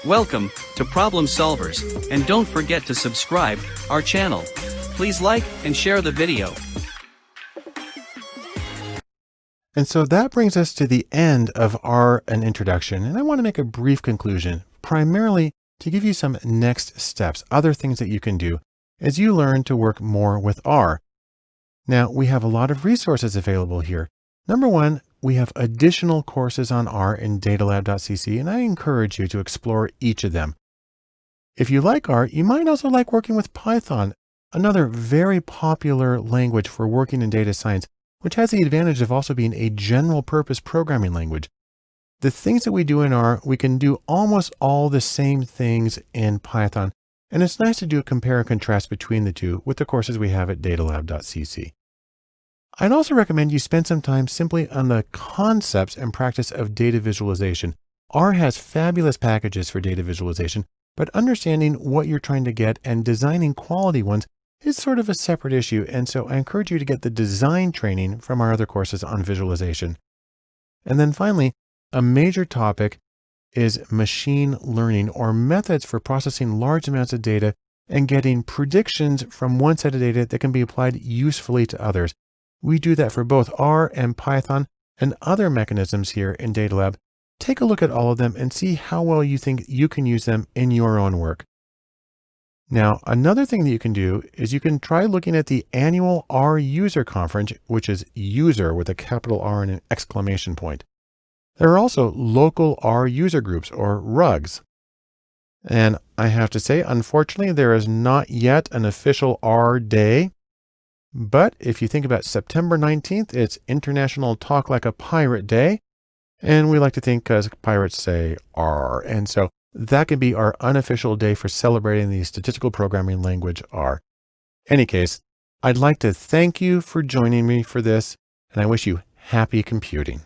Welcome to Problem Solvers, and don't forget to subscribe our channel. Please like and share the video. And so that brings us to the end of an introduction, and I want to make a brief conclusion, primarily to give you some next steps, other things that you can do as you learn to work more with R. Now, we have a lot of resources available here. Number one, we have additional courses on R in datalab.cc, and I encourage you to explore each of them. If you like R, you might also like working with Python, another very popular language for working in data science, which has the advantage of also being a general purpose programming language. The things that we do in R, we can do almost all the same things in Python, and it's nice to do a compare and contrast between the two with the courses we have at datalab.cc. I'd also recommend you spend some time simply on the concepts and practice of data visualization. R has fabulous packages for data visualization, but understanding what you're trying to get and designing quality ones is sort of a separate issue. And so I encourage you to get the design training from our other courses on visualization. And then finally, a major topic is machine learning, or methods for processing large amounts of data and getting predictions from one set of data that can be applied usefully to others. We do that for both R and Python and other mechanisms here in DataLab. Take a look at all of them and see how well you think you can use them in your own work. Now, another thing that you can do is you can try looking at the annual R user conference, which is user with a capital R and an exclamation point. There are also local R user groups, or RUGs. And I have to say, unfortunately, there is not yet an official R day. But if you think about September 19th, it's International Talk Like a Pirate Day. And we like to think because pirates say R. And so that can be our unofficial day for celebrating the statistical programming language R. In any case, I'd like to thank you for joining me for this, and I wish you happy computing.